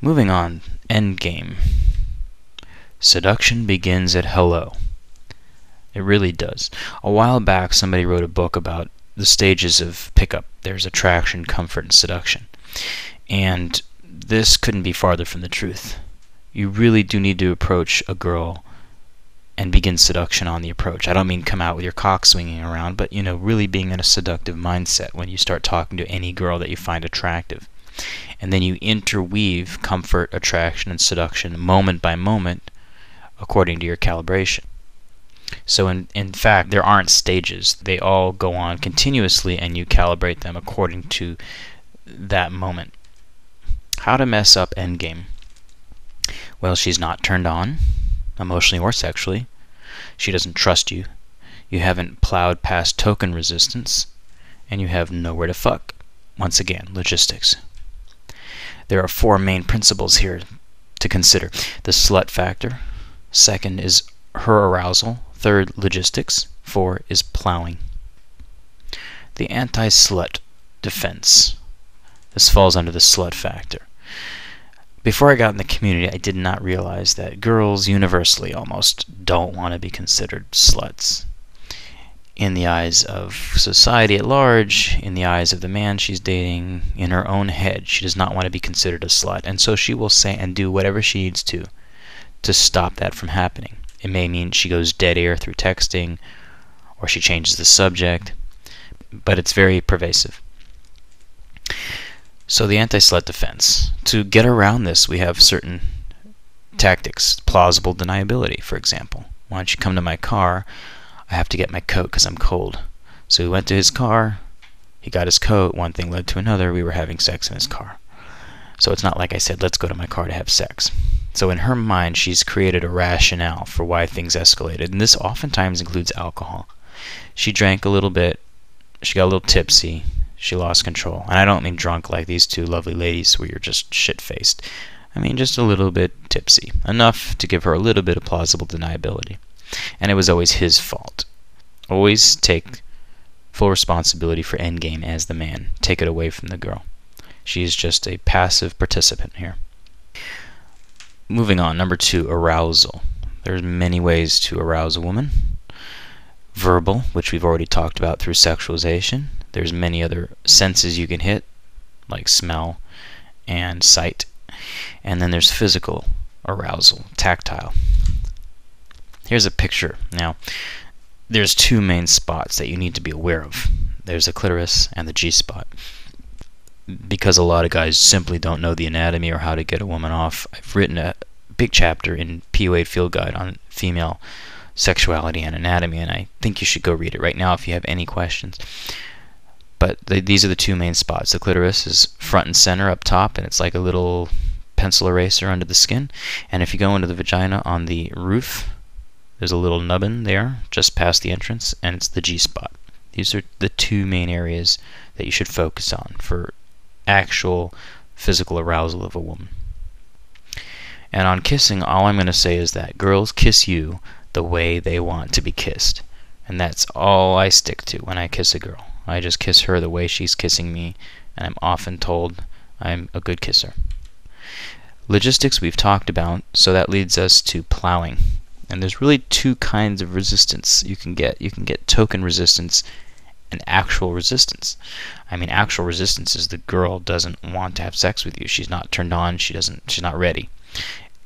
Moving on, endgame. Seduction begins at hello. It really does. A while back, somebody wrote a book about the stages of pickup. There's attraction, comfort, and seduction. And this couldn't be farther from the truth. You really do need to approach a girl and begin seduction on the approach. I don't mean come out with your cock swinging around, but, really being in a seductive mindset when you start talking to any girl that you find attractive. And then you interweave comfort, attraction, and seduction moment by moment according to your calibration. So in fact, there aren't stages. They all go on continuously, and you calibrate them according to that moment. How to mess up endgame? Well, she's not turned on, emotionally or sexually. She doesn't trust you. You haven't plowed past token resistance, and you have nowhere to fuck. Once again, logistics. There are 4 main principles here to consider. The slut factor. Second is her arousal. Third, logistics. 4 is plowing. The anti-slut defense. This falls under the slut factor. Before I got in the community, I did not realize that girls universally almost don't want to be considered sluts. In the eyes of society at large, in the eyes of the man she's dating, in her own head, she does not want to be considered a slut. And so she will say and do whatever she needs to stop that from happening. It may mean she goes dead air through texting, or she changes the subject, but it's very pervasive. So the anti-slut defense. To get around this, we have certain tactics. Plausible deniability, for example. Why don't you come to my car? I have to get my coat because I'm cold. So we went to his car. He got his coat. One thing led to another. We were having sex in his car. So it's not like I said, let's go to my car to have sex. So in her mind, she's created a rationale for why things escalated. And this oftentimes includes alcohol. She drank a little bit. She got a little tipsy. She lost control. And I don't mean drunk like these 2 lovely ladies where you're just shit-faced. I mean just a little bit tipsy. Enough to give her a little bit of plausible deniability. And it was always his fault. Always take full responsibility for endgame as the man. Take it away from the girl. She is just a passive participant here. Moving on, number 2, arousal. There's many ways to arouse a woman. Verbal, which we've already talked about through sexualization. There's many other senses you can hit, like smell and sight. And then there's physical arousal, tactile. Here's a picture. Now, there's 2 main spots that you need to be aware of. There's the clitoris and the G-spot. Because a lot of guys simply don't know the anatomy or how to get a woman off, I've written a big chapter in POA Field Guide on female sexuality and anatomy, and I think you should go read it right now if you have any questions. But these are the 2 main spots. The clitoris is front and center up top, and it's like a little pencil eraser under the skin. And if you go into the vagina on the roof, there's a little nubbin there just past the entrance, and it's the G-spot. These are the 2 main areas that you should focus on for actual physical arousal of a woman. And on kissing, all I'm going to say is that girls kiss you the way they want to be kissed. And that's all I stick to when I kiss a girl. I just kiss her the way she's kissing me, and I'm often told I'm a good kisser. Logistics we've talked about, so that leads us to plowing. And there's really 2 kinds of resistance you can get. You can get token resistance and actual resistance. I mean, actual resistance is the girl doesn't want to have sex with you. She's not turned on. She's not ready.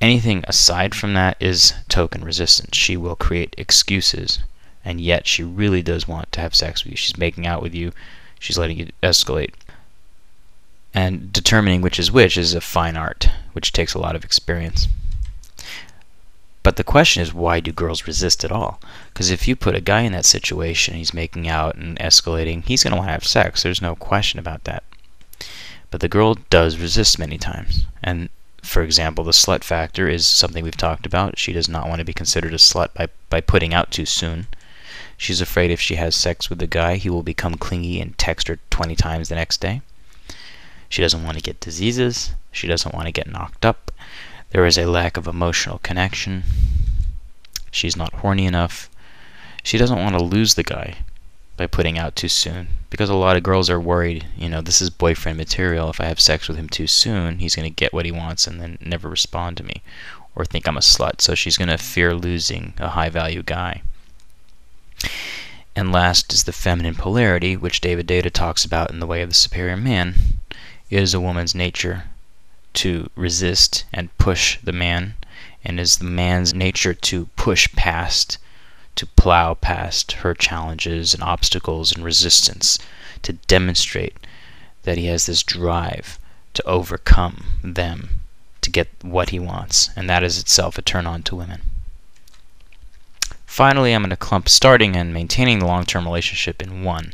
Anything aside from that is token resistance. She will create excuses, and yet she really does want to have sex with you. She's making out with you. She's letting it escalate. And determining which is a fine art, which takes a lot of experience. But the question is, why do girls resist at all? Because if you put a guy in that situation, he's making out and escalating, he's going to want to have sex. There's no question about that. But the girl does resist many times. And, for example, the slut factor is something we've talked about. She does not want to be considered a slut by putting out too soon. She's afraid if she has sex with the guy, he will become clingy and text her 20 times the next day. She doesn't want to get diseases. She doesn't want to get knocked up. There is a lack of emotional connection. She's not horny enough. She doesn't want to lose the guy. by putting out too soon, because a lot of girls are worried, this is boyfriend material. If I have sex with him too soon, he's going to get what he wants and then never respond to me or think I'm a slut. So she's going to fear losing a high value guy. And last is the feminine polarity, which David Data talks about in The Way of the Superior Man. It is a woman's nature to resist and push the man, and is the man's nature to push past, to plow past her challenges and obstacles and resistance, to demonstrate that he has this drive to overcome them, to get what he wants, and that is itself a turn on to women. Finally, I'm going to clump starting and maintaining the long-term relationship in one.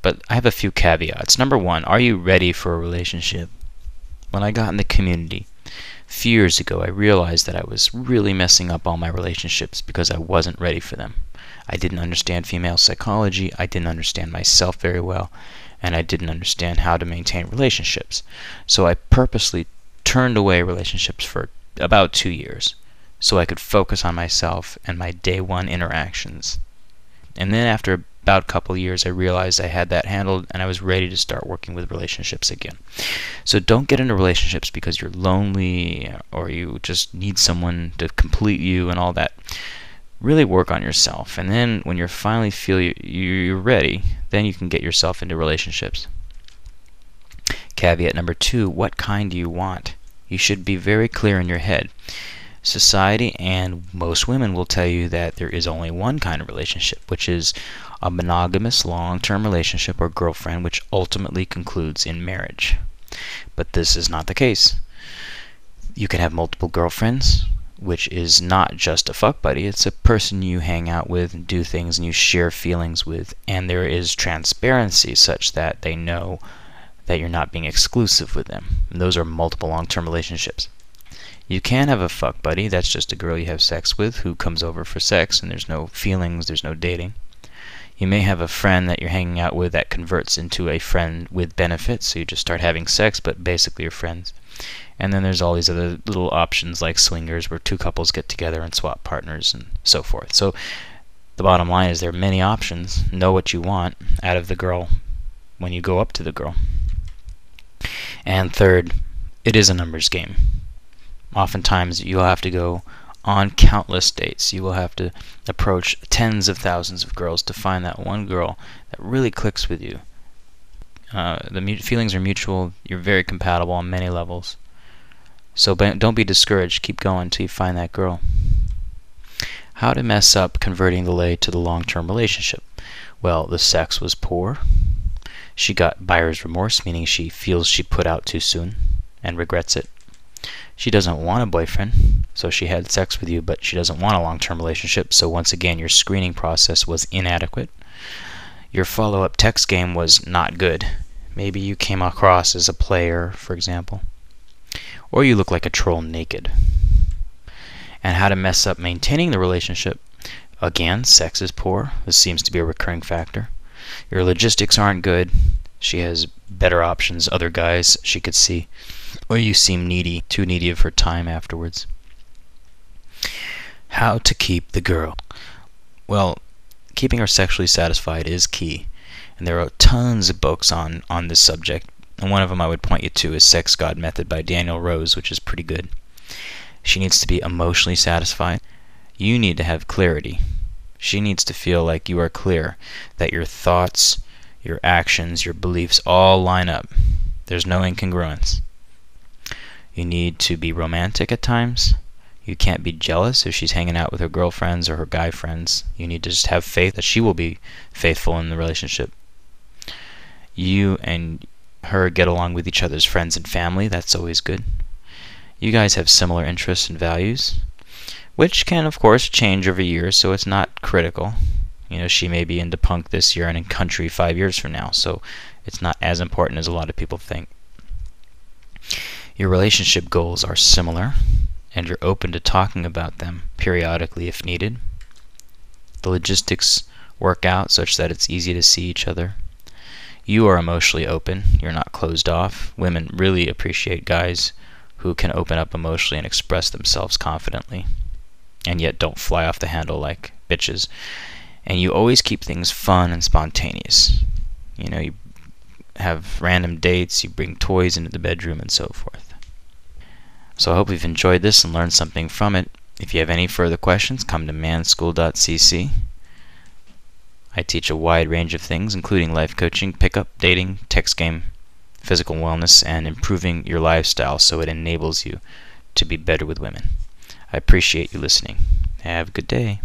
But I have a few caveats. Number one, are you ready for a relationship? When I got in the community a few years ago, I realized that I was really messing up all my relationships because I wasn't ready for them. I didn't understand female psychology, I didn't understand myself very well, and I didn't understand how to maintain relationships. So I purposely turned away relationships for about 2 years so I could focus on myself and my day one interactions. And then after about a couple of years, I realized I had that handled and I was ready to start working with relationships again. So don't get into relationships because you're lonely or you just need someone to complete you and all that. Really work on yourself, and then when you finally feel you're ready, then you can get yourself into relationships. Caveat number 2, what kind do you want? You should be very clear in your head. Society and most women will tell you that there is only one kind of relationship, which is a monogamous long-term relationship or girlfriend, which ultimately concludes in marriage. But this is not the case. You can have multiple girlfriends, which is not just a fuck buddy. It's a person you hang out with and do things and you share feelings with, and there is transparency such that they know that you're not being exclusive with them. And those are multiple long-term relationships. You can have a fuck buddy. That's just a girl you have sex with who comes over for sex, and there's no feelings, there's no dating. You may have a friend that you're hanging out with that converts into a friend with benefits, so you just start having sex, but basically you're friends. And then there's all these other little options like swingers, where two couples get together and swap partners and so forth. So the bottom line is there are many options. Know what you want out of the girl when you go up to the girl. And third, it is a numbers game. Oftentimes you'll have to go on countless dates. You will have to approach tens of thousands of girls to find that one girl that really clicks with you. The feelings are mutual. You're very compatible on many levels. So don't be discouraged. Keep going until you find that girl. How to mess up converting the lay to the long-term relationship? Well, the sex was poor. She got buyer's remorse, meaning she feels she put out too soon and regrets it. She doesn't want a boyfriend, so she had sex with you, but she doesn't want a long-term relationship, so once again your screening process was inadequate. Your follow-up text game was not good. Maybe you came across as a player, for example. Or you look like a troll naked. And how to mess up maintaining the relationship? Again, sex is poor. This seems to be a recurring factor. Your logistics aren't good. She has better options, other guys she could see. Or you seem needy, too needy of her time afterwards. How to keep the girl? Well, keeping her sexually satisfied is key. And there are tons of books on this subject. And one of them I would point you to is Sex God Method by Daniel Rose, which is pretty good. She needs to be emotionally satisfied. You need to have clarity. She needs to feel like you are clear, that your thoughts, your actions, your beliefs all line up. There's no incongruence. You need to be romantic at times. You can't be jealous if she's hanging out with her girlfriends or her guy friends. You need to just have faith that she will be faithful in the relationship. You and her get along with each other's friends and family. That's always good. You guys have similar interests and values, which can, of course, change over years, so it's not critical. She may be into punk this year and in country 5 years from now, so it's not as important as a lot of people think. Your relationship goals are similar, and you're open to talking about them periodically if needed. The logistics work out such that it's easy to see each other. You are emotionally open. You're not closed off. Women really appreciate guys who can open up emotionally and express themselves confidently, and yet don't fly off the handle like bitches. And you always keep things fun and spontaneous. You have random dates, you bring toys into the bedroom, and so forth. So I hope you've enjoyed this and learned something from it. If you have any further questions, come to manschool.cc. I teach a wide range of things, including life coaching, pickup, dating, text game, physical wellness, and improving your lifestyle so it enables you to be better with women. I appreciate you listening. Have a good day.